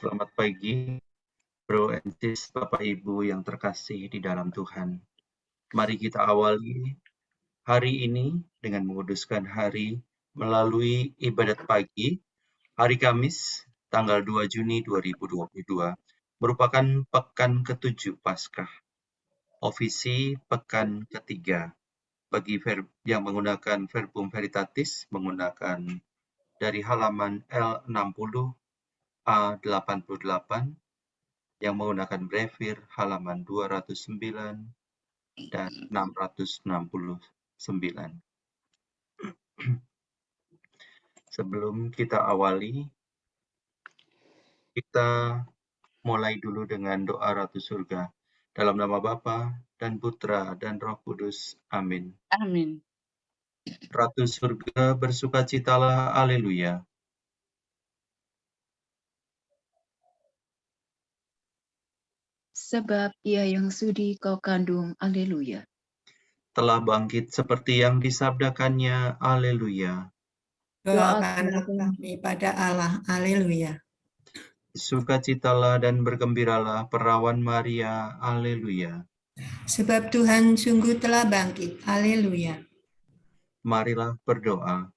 Selamat pagi, Bro and Sis, Bapak Ibu yang terkasih di dalam Tuhan. Mari kita awali hari ini dengan menguduskan hari melalui ibadat pagi, hari Kamis, tanggal 2 Juni 2022, merupakan pekan ke-7 Paskah, ofisi pekan ketiga. Bagi yang menggunakan Verbum Veritatis, menggunakan dari halaman L60 A88, yang menggunakan Brevir halaman 209 dan 669. Sebelum kita awali, kita mulai dulu dengan doa Ratu Surga. Dalam nama Bapa dan Putra dan Roh Kudus. Amin. Amin. Ratu Surga, bersukacitalah. Haleluya. Sebab Ia yang sudi kau kandung, haleluya. Telah bangkit seperti yang disabdakannya, haleluya. Doakanlah kami pada Allah, haleluya. Sukacitalah dan bergembiralah perawan Maria, haleluya. Sebab Tuhan sungguh telah bangkit, haleluya. Marilah berdoa.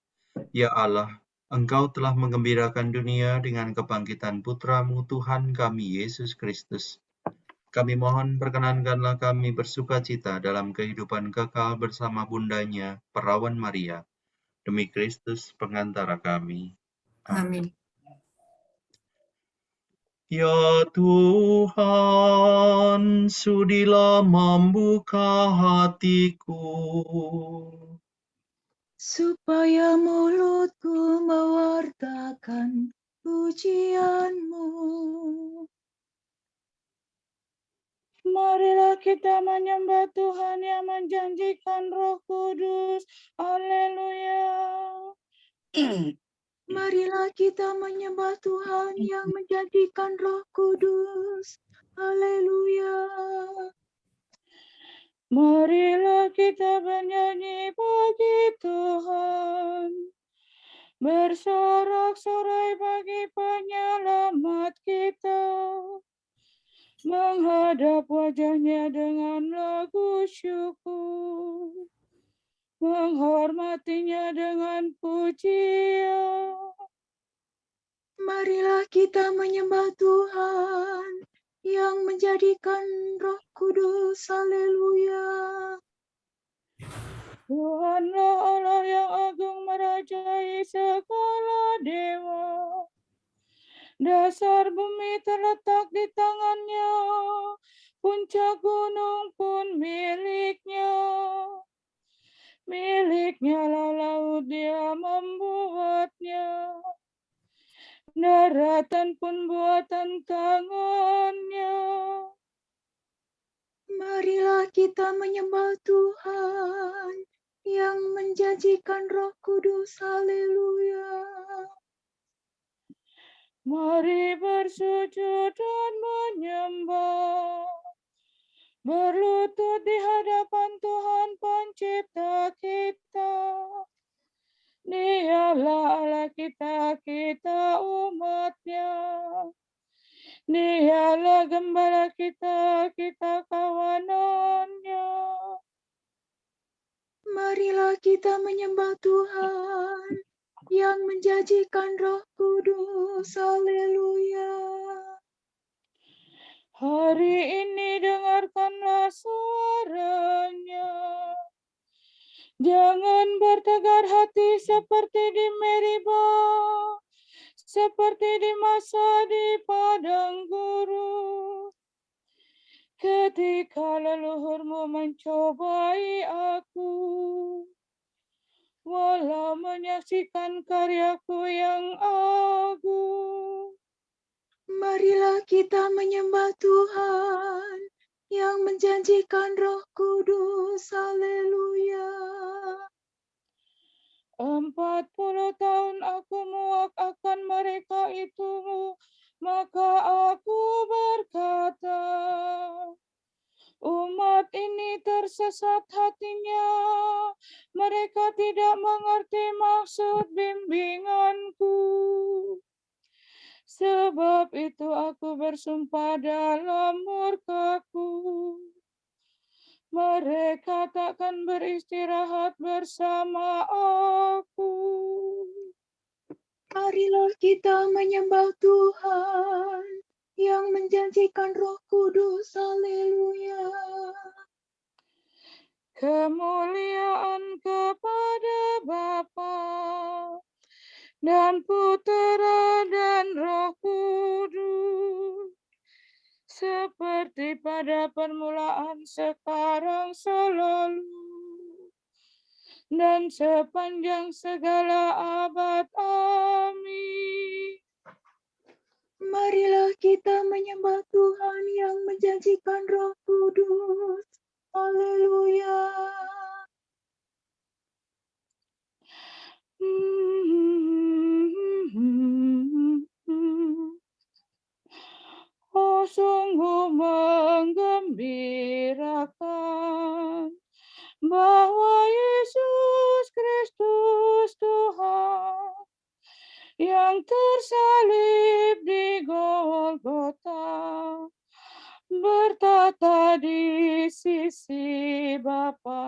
Ya Allah, Engkau telah menggembirakan dunia dengan kebangkitan Putra-Mu Tuhan kami Yesus Kristus. Kami mohon perkenankanlah kami bersukacita dalam kehidupan kekal bersama bundanya, Perawan Maria, demi Kristus pengantara kami. Amin. Ya Tuhan, sudilah membuka hatiku, Supaya mulutku mewartakan pujian-Mu. Marilah kita menyembah Tuhan yang menjanjikan Roh Kudus. Haleluya. Marilah kita menyembah Tuhan yang menjadikan Roh Kudus. Haleluya. Marilah kita bernyanyi bagi Tuhan, bersorak-sorai bagi penyelamat kita, menghadap wajahnya dengan lagu syukur, menghormatinya dengan pujian. Marilah kita menyembah Tuhan yang menjadikan Roh Kudus. Haleluya. Tuhanlah Allah yang agung merajai segala dewa. Dasar bumi terletak di tangannya, puncak gunung pun miliknya. Miliknya lah laut, dia membuatnya. Daratan pun buatan tangannya. Marilah kita menyembah Tuhan yang menjanjikan Roh Kudus. Haleluya. Mari bersujud dan menyembah, berlutut di hadapan Tuhan pencipta kita. Dialah Allah kita, kita umatnya. Dialah gembala kita, kita kawanannya. Marilah kita menyembah Tuhan yang menjanjikan Roh Kudus. Haleluya. Hari ini dengarkanlah suaranya. Jangan bertegar hati seperti di Meribah, seperti di masa di padang gurun. Ketika leluhurmu mencobai aku, walau menyaksikan karyaku yang agung. Marilah kita menyembah Tuhan yang menjanjikan Roh Kudus. Haleluya. 40 tahun aku muak akan mereka itu, maka aku berkata, umat ini tersesat hatinya, mereka tidak mengerti maksud bimbinganku. Sebab itu aku bersumpah dalam murkaku, mereka takkan beristirahat bersama aku. Marilah kita menyembah Tuhan yang menjanjikan Roh Kudus. Haleluya. Kemuliaan kepada Bapa dan Putera dan Roh Kudus, seperti pada permulaan, sekarang, selalu, dan sepanjang segala abad. Amin. Marilah kita menyembah Tuhan yang menjanjikan Roh Kudus. Haleluya. Oh, sungguh menggembirakan bahwa Yesus Kristus Tuhan yang tersalib di Golgota bertata di sisi Bapa.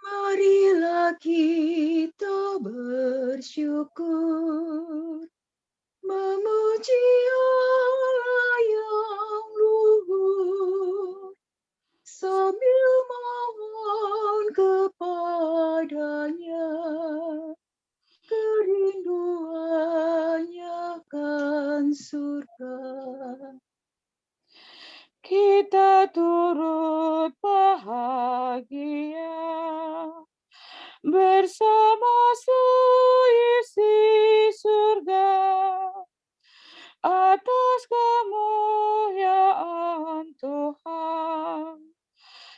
Marilah kita bersyukur, memuji Allah yang luhur, sambil mohon kepadanya kerinduannya kan surga. Kita turut bahagia bersama seisi surga atas kemuliaan Tuhan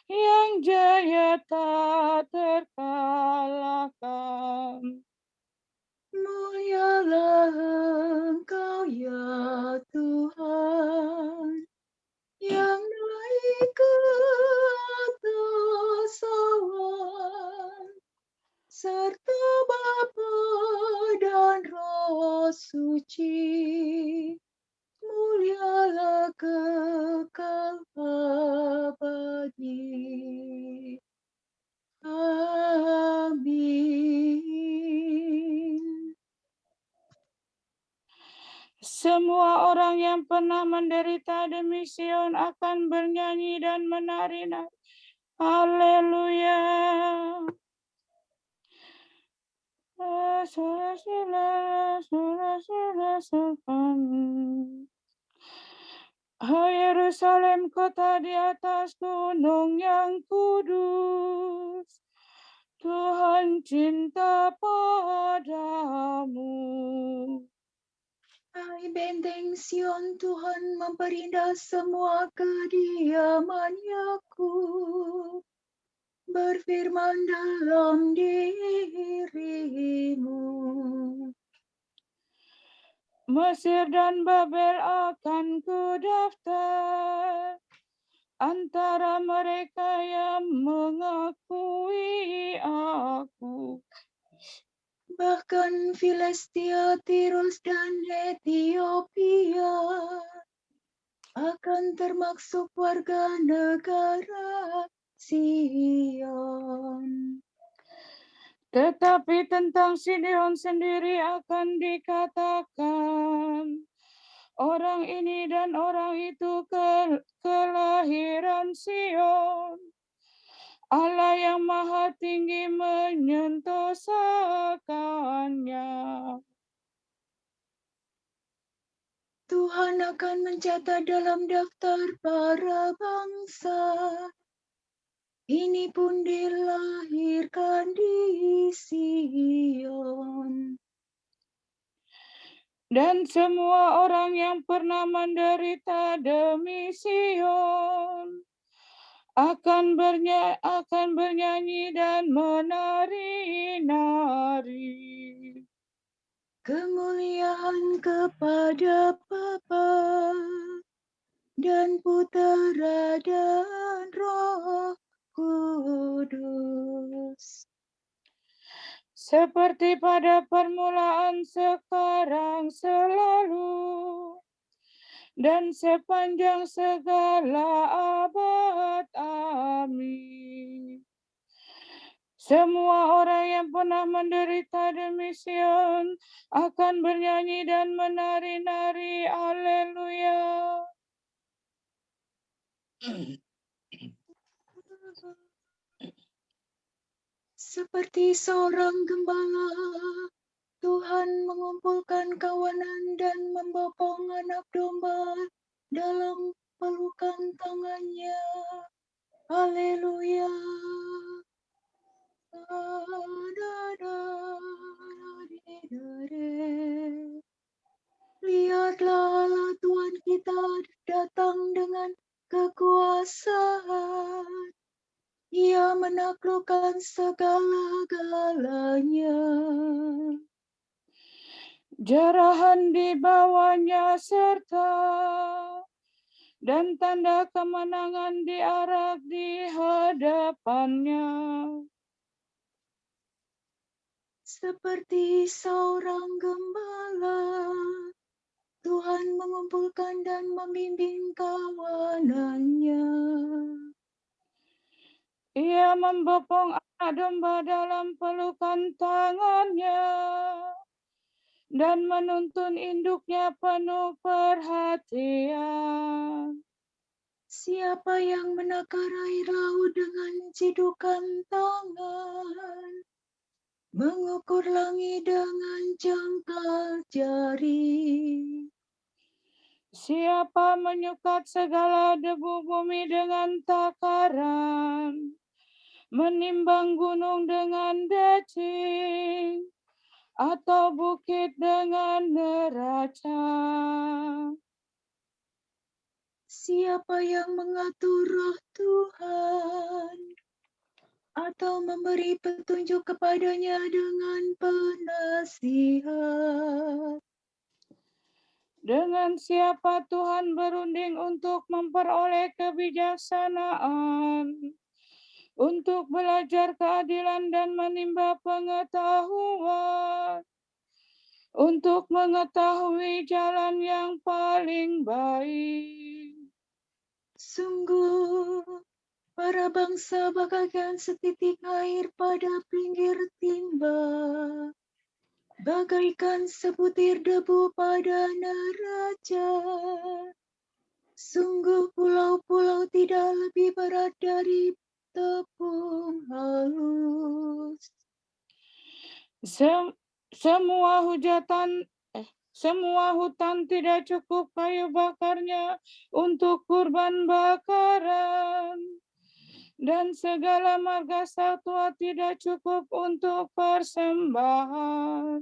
yang jaya tak terkalahkan. Mulialah Engkau ya Tuhan, yang naik ke atas awan, serta Bapa dan Roh Suci, mulialah kekal abadi. Amin. Semua orang yang pernah menderita demi Sion akan bernyanyi dan menari-nari. Haleluya. Hai Yerusalem, kota di atas gunung yang kudus, Tuhan cinta padamu. Hai benteng Sion, Tuhan memperindah semua kediaman Yakub, berfirman dalam dirimu. Mesir dan Babel akan kudaftar antara mereka yang mengakui aku. Bahkan Filistia, Tirus, dan Ethiopia akan termasuk warga negara Sion. Tetapi tentang Sidon sendiri akan dikatakan, orang ini dan orang itu kelahiran Sion. Allah yang Maha Tinggi menyentosakannya. Tuhan akan mencatat dalam daftar para bangsa. Ini pun dilahirkan di Sion. Dan semua orang yang pernah menderita demi Sion akan bernyanyi dan menari-nari. Kemuliaan kepada Bapa dan Putera dan Roh Kudus. seperti pada permulaan, sekarang, selalu, dan sepanjang segala abad. Amin. Semua orang yang pernah menderita demi Sion akan bernyanyi dan menari-nari. Haleluya. Seperti seorang gembala, Tuhan mengumpulkan kawanan dan membopong anak domba dalam pelukan tangannya. Haleluya. Lihatlah Allah Tuhan kita datang dengan kekuasaan. Ia menaklukkan segala-galanya. Jarahan di bawahnya serta dan tanda kemenangan diarak di hadapannya. Seperti seorang gembala, Tuhan mengumpulkan dan membimbing kawanannya. Ia membopong anak domba dalam pelukan tangannya dan menuntun induknya penuh perhatian. Siapa yang menakar air laut dengan cidukan tangan, mengukur langit dengan jangkar jari. Siapa menyukat segala debu bumi dengan takaran, menimbang gunung dengan decing, atau bukit dengan neraca. Siapa yang mengatur roh Tuhan atau memberi petunjuk kepadanya dengan penasihat? Dengan siapa Tuhan berunding untuk memperoleh kebijaksanaan, untuk belajar keadilan dan menimba pengetahuan, untuk mengetahui jalan yang paling baik. Sungguh, para bangsa bagaikan setitik air pada pinggir timba, bagaikan sebutir debu pada neraca. Sungguh pulau-pulau tidak lebih berat dari tepung halus. Semua hutan tidak cukup kayu bakarnya untuk kurban bakaran, dan segala marga satwa tidak cukup untuk persembahan.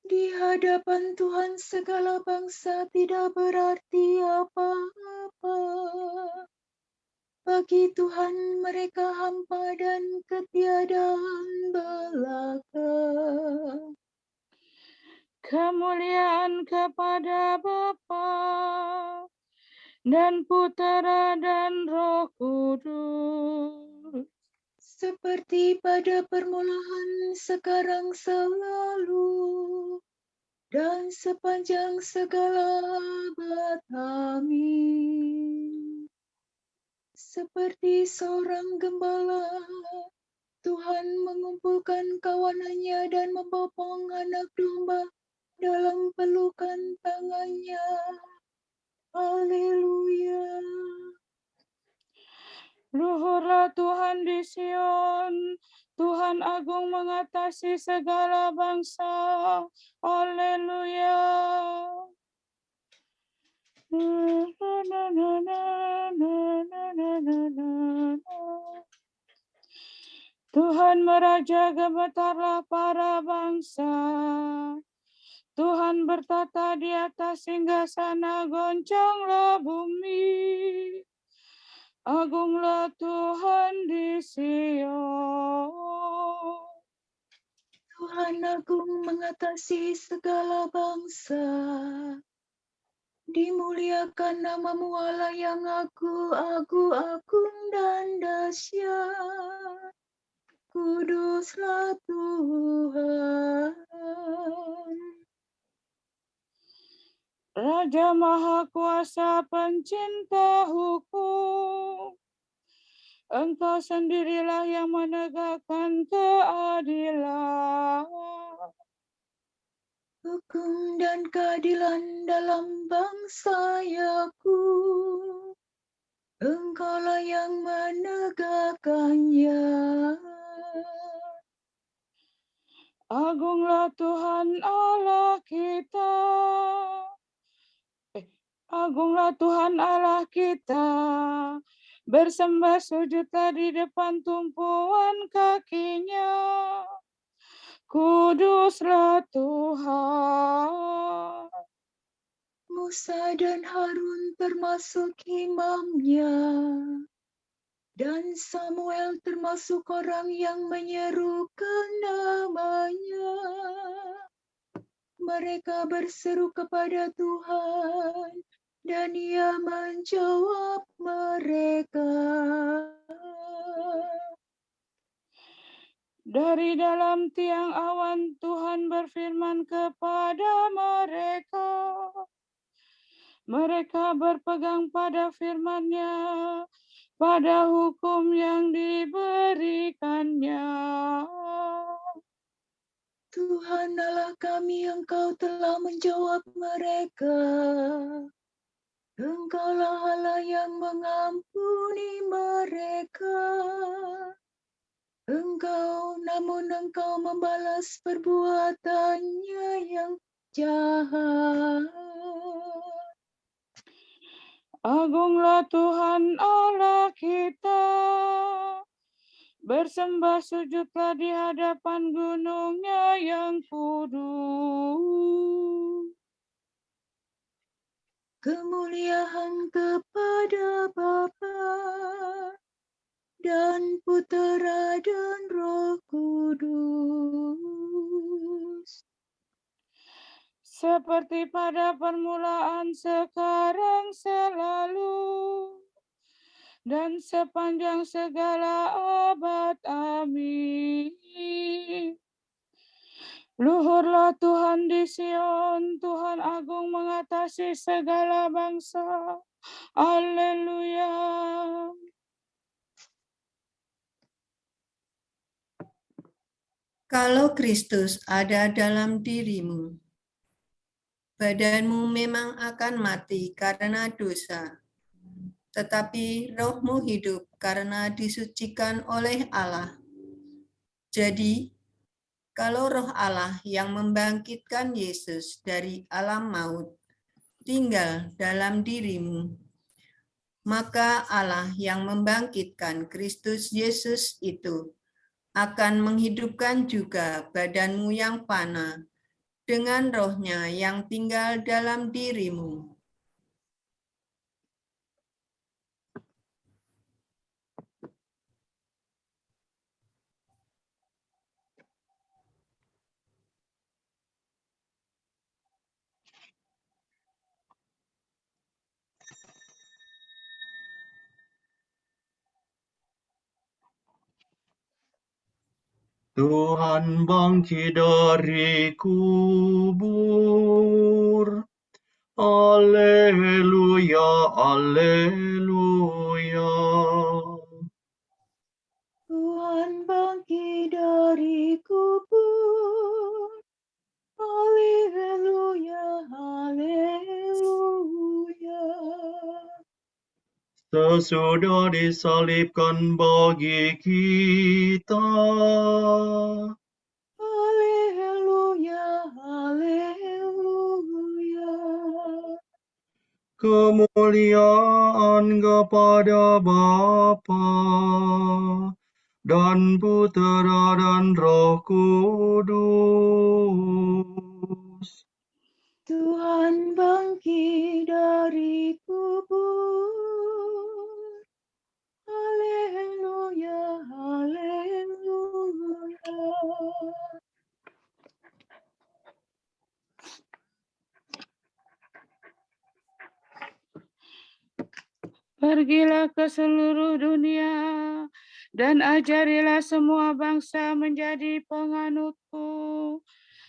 Di hadapan Tuhan segala bangsa tidak berarti apa-apa. Bagi Tuhan mereka hampa dan ketiadaan belaka. Kemuliaan kepada Bapa dan Putera dan Roh Kudus, Seperti pada permulaan, sekarang, selalu, dan sepanjang segala abad. Amin. Seperti seorang gembala, Tuhan mengumpulkan kawanannya dan membopong anak domba dalam pelukan tangannya. Haleluya. luhurlah Tuhan di Sion, Tuhan agung mengatasi segala bangsa. Haleluya. Tuhan meraja, gemetarlah para bangsa. Tuhan bertata di atas singgasana, goncanglah bumi. Agunglah Tuhan di Sion. Tuhan agung mengatasi segala bangsa. Dimuliakan namamu Allah yang agung dan dahsyat. Kudus, kuduslah Tuhan. Raja Maha Kuasa pencinta hukum, Engkau sendirilah yang menegakkan keadilan. Hukum dan keadilan dalam bangsa Yakub, Engkaulah yang menegakkannya. Agunglah Tuhan Allah kita. Agunglah Tuhan Allah kita. Bersembah sujudlah di depan tumpuan kakinya. Kuduslah Tuhan. Musa dan Harun termasuk imamnya, dan Samuel termasuk orang yang menyerukan namanya. Mereka berseru kepada Tuhan, dan Ia menjawab mereka. Dari dalam tiang awan Tuhan berfirman kepada mereka. Mereka berpegang pada firman-Nya, pada hukum yang diberikannya. Tuhan Allah kami, Engkau telah menjawab mereka. Engkaulah Allah yang mengampuni mereka. Namun Engkau membalas perbuatannya yang jahat. Agunglah Tuhan Allah kita. Bersembah sujudlah di hadapan gunung-Nya yang kudus. Kemuliaan kepada Bapa dan Putera dan Roh Kudus. Seperti pada permulaan, sekarang, selalu, dan sepanjang segala abad. Amin. Luhurlah Tuhan di Sion, Tuhan agung mengatasi segala bangsa. Haleluya. Kalau Kristus ada dalam dirimu, badanmu memang akan mati karena dosa, tetapi rohmu hidup karena disucikan oleh Allah. Jadi, kalau Roh Allah yang membangkitkan Yesus dari alam maut tinggal dalam dirimu, maka Allah yang membangkitkan Kristus Yesus itu akan menghidupkan juga badanmu yang fana dengan Roh-Nya yang tinggal dalam dirimu. Tuhan bangkit dari kubur. Alleluia, alleluia. Tuhan bangkit dari kubur. Haleluya, haleluya. Sesudah disalibkan bagi kita. Haleluya, haleluya. Kemuliaan kepada Bapa dan Putera dan Roh Kudus. Tuhan bangkit dari kubur. Haleluya, haleluya. Pergilah ke seluruh dunia Dan ajarilah semua bangsa menjadi penganutku.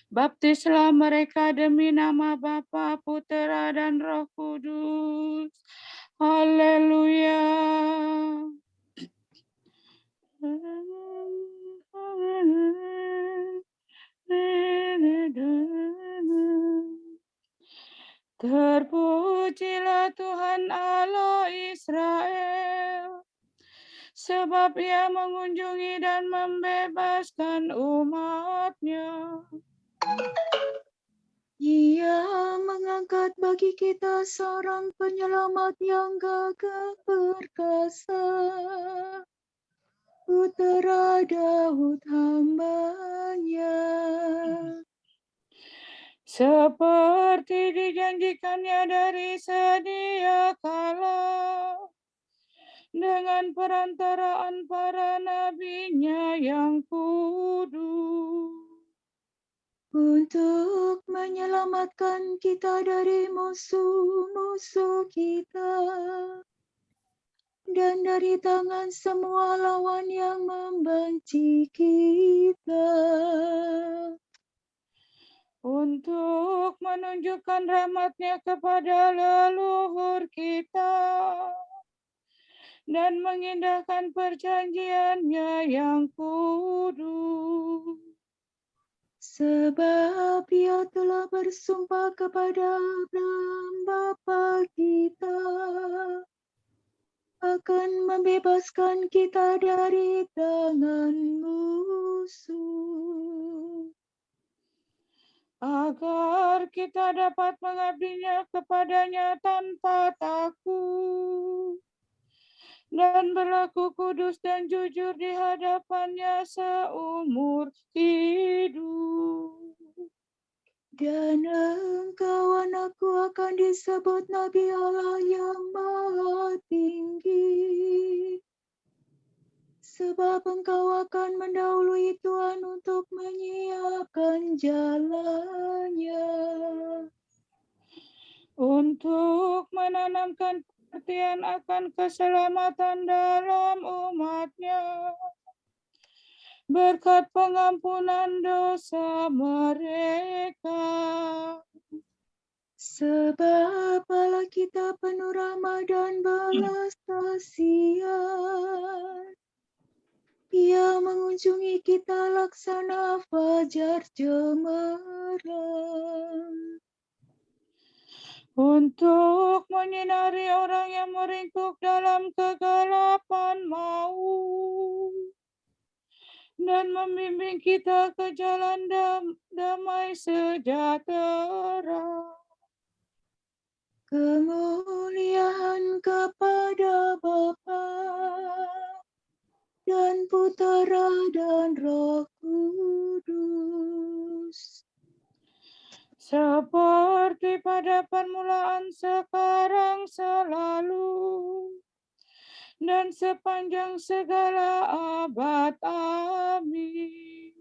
Baptislah mereka demi nama Bapa, Putera, dan Roh Kudus. Haleluya. Terpujilah Tuhan Allah Israel, sebab Ia mengunjungi dan membebaskan umat-Nya. Ia mengangkat bagi kita seorang penyelamat yang gagah perkasa, Putera Daud hamba-Nya. Seperti dijanjikannya dari sedia kala, dengan perantaraan para nabi-Nya yang kudus, untuk menyelamatkan kita dari musuh-musuh kita dan dari tangan semua lawan yang membenci kita, untuk menunjukkan rahmat-Nya kepada leluhur kita dan mengindahkan perjanjian-Nya yang kudus. sebab Ia telah bersumpah kepada Abraham bapa kita akan membebaskan kita dari tangan musuh, agar kita dapat mengabdinya kepadanya tanpa takut dan berlaku kudus dan jujur di hadapannya seumur hidup. dan engkau anakku akan disebut Nabi Allah yang Maha Tinggi, sebab engkau akan mendahului Tuhan untuk menyiapkan jalannya, Untuk menanamkan pengertian akan keselamatan dalam umat-Nya, berkat pengampunan dosa mereka. sebab Allah kita penuh rahmat dan belas kasihan. Ia mengunjungi kita laksana fajar cemerlang, Untuk menyinari orang yang meringkuk dalam kegelapan maut dan membimbing kita ke jalan damai sejahtera. kemuliaan kepada Bapa dan Putera dan Roh Kudus, Seperti pada permulaan, sekarang, selalu, dan sepanjang segala abad. Amin.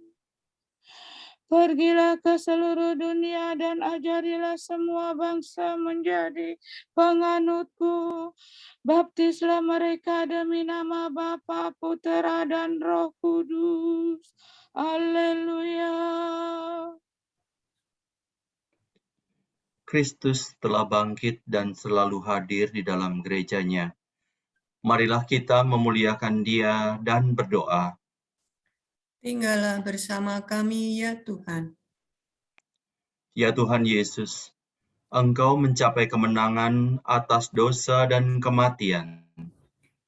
Pergilah ke seluruh dunia dan ajarilah semua bangsa menjadi penganutku. Baptislah mereka demi nama Bapa, Putera, dan Roh Kudus. Haleluya. Kristus telah bangkit dan selalu hadir di dalam gerejanya. Marilah kita memuliakan Dia dan berdoa. Tinggallah bersama kami ya Tuhan. Ya Tuhan Yesus, Engkau mencapai kemenangan atas dosa dan kematian.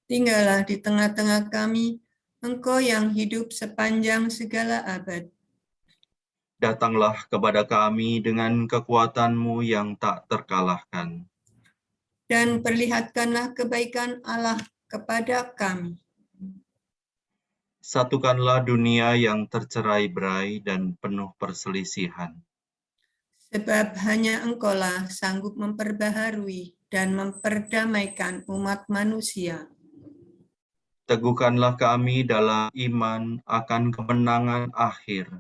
Tinggallah di tengah-tengah kami, Engkau yang hidup sepanjang segala abad. Datanglah kepada kami dengan kekuatan-Mu yang tak terkalahkan. Dan perlihatkanlah kebaikan Allah kepada kami. Satukanlah dunia yang tercerai-berai dan penuh perselisihan. Sebab hanya Engkaulah sanggup memperbaharui dan memperdamaikan umat manusia. Teguhkanlah kami dalam iman akan kemenangan akhir.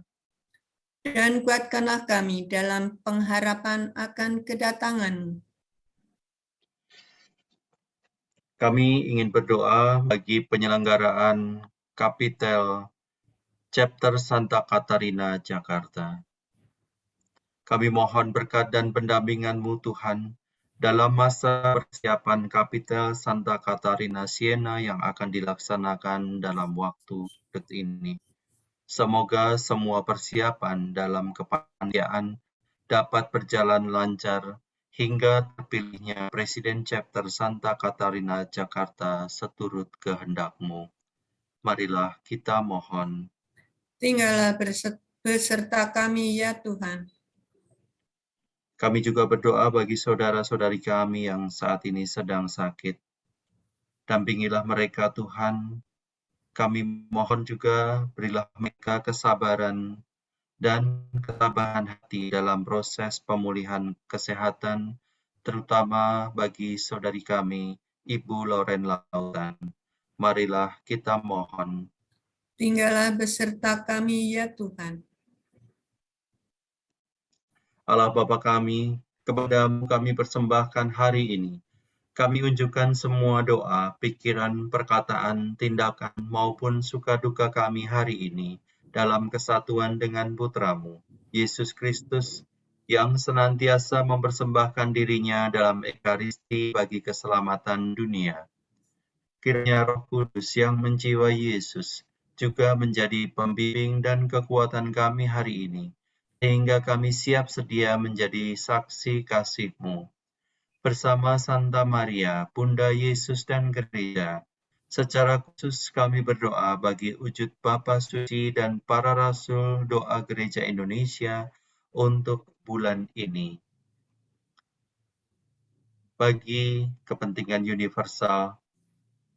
Dan kuatkanlah kami dalam pengharapan akan kedatangan-Mu. Kami ingin berdoa bagi penyelenggaraan Kapitel Chapter Santa Katarina, Jakarta. Kami mohon berkat dan pendampingan-Mu Tuhan dalam masa persiapan Kapitel Santa Katarina Siena yang akan dilaksanakan dalam waktu dekat ini. Semoga semua persiapan dalam kepanitiaan dapat berjalan lancar hingga terpilihnya Presiden Chapter Santa Katarina Jakarta seturut kehendak-Mu. Marilah kita mohon. Tinggallah beserta kami ya Tuhan. Kami juga berdoa bagi saudara-saudari kami yang saat ini sedang sakit. Dampingilah mereka Tuhan. Kami mohon juga berilah mereka kesabaran dan ketabahan hati dalam proses pemulihan kesehatan, terutama bagi saudari kami, Ibu Loren Lautan. Marilah kita mohon. Tinggallah beserta kami ya Tuhan. Allah Bapa kami, kepada-Mu kami persembahkan hari ini. Kami unjukkan semua doa, pikiran, perkataan, tindakan, maupun suka duka kami hari ini dalam kesatuan dengan Putra-Mu, Yesus Kristus, yang senantiasa mempersembahkan dirinya dalam Ekaristi bagi keselamatan dunia. Kiranya Roh Kudus yang menjiwai Yesus juga menjadi pembimbing dan kekuatan kami hari ini, sehingga kami siap sedia menjadi saksi kasih-Mu. Bersama Santa Maria, Bunda Yesus dan Gereja, secara khusus kami berdoa bagi wujud Bapa Suci dan para Rasul Doa Gereja Indonesia untuk bulan ini. Bagi kepentingan universal,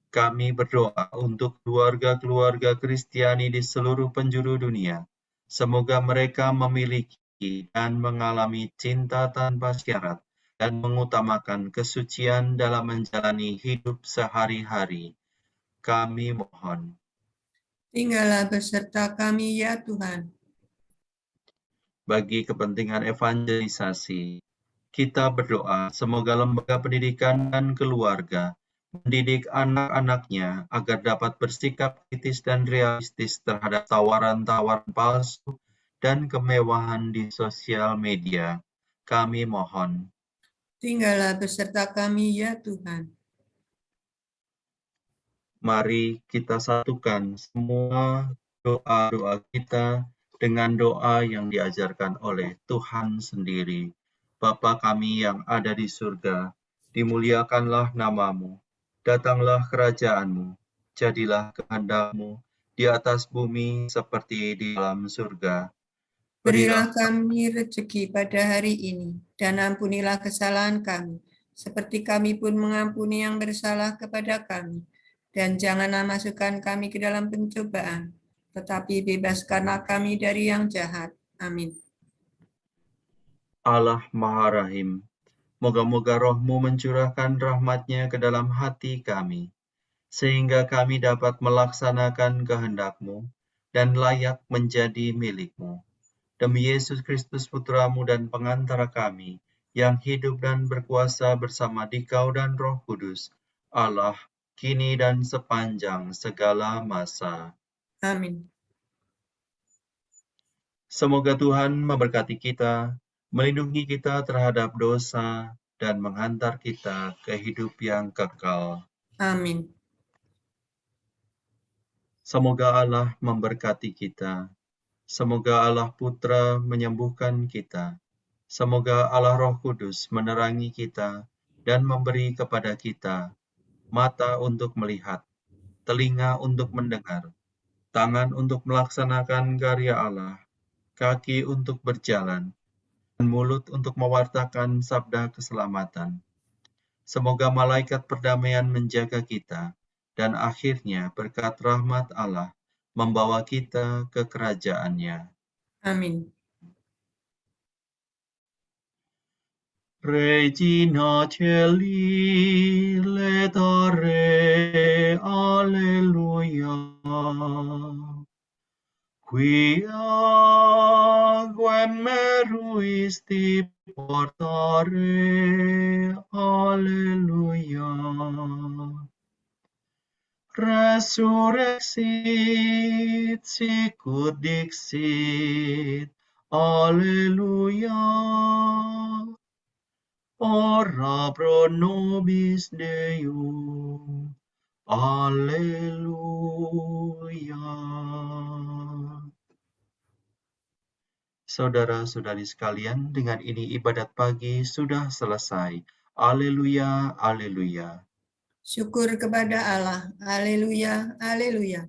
kami berdoa untuk keluarga-keluarga Kristiani di seluruh penjuru dunia. Semoga mereka memiliki dan mengalami cinta tanpa syarat dan mengutamakan kesucian dalam menjalani hidup sehari-hari. Kami mohon. Tinggallah beserta kami ya Tuhan. Bagi kepentingan evangelisasi, kita berdoa semoga lembaga pendidikan dan keluarga mendidik anak-anaknya agar dapat bersikap kritis dan realistis terhadap tawaran-tawaran palsu dan kemewahan di sosial media. Kami mohon. Tinggallah beserta kami ya Tuhan. Mari kita satukan semua doa-doa kita dengan doa yang diajarkan oleh Tuhan sendiri. Bapa kami yang ada di surga, dimuliakanlah nama-Mu. Datanglah kerajaan-Mu, jadilah kehendak-Mu di atas bumi seperti di dalam surga. Berilah kami rezeki pada hari ini, dan ampunilah kesalahan kami, seperti kami pun mengampuni yang bersalah kepada kami. Dan janganlah masukkan kami ke dalam pencobaan, tetapi bebaskanlah kami dari yang jahat. Amin. Allah Maha Rahim, moga-moga Roh-Mu mencurahkan rahmat-Nya ke dalam hati kami, sehingga kami dapat melaksanakan kehendak-Mu dan layak menjadi milik-Mu. Demi Yesus Kristus Putra-Mu dan pengantara kami, yang hidup dan berkuasa bersama Dikau dan Roh Kudus, Allah, kini dan sepanjang segala masa. Amin. Semoga Tuhan memberkati kita, melindungi kita terhadap dosa, dan menghantar kita ke hidup yang kekal. Amin. Semoga Allah memberkati kita. Semoga Allah Putra menyembuhkan kita. Semoga Allah Roh Kudus menerangi kita dan memberi kepada kita mata untuk melihat, telinga untuk mendengar, tangan untuk melaksanakan karya Allah, kaki untuk berjalan, dan mulut untuk mewartakan sabda keselamatan. Semoga malaikat perdamaian menjaga kita, dan akhirnya berkat rahmat Allah membawa kita ke kerajaan-Nya. Amin. Regina Caeli, letare, alleluia. Quia quem meruisti portare, alleluia. resurrexit, sicut dixit, Alleluia. Ora pro nobis Deum, Alleluia. Saudara-saudari sekalian, dengan ini ibadat pagi sudah selesai. Alleluia, alleluia. Syukur kepada Allah. Haleluya, haleluya.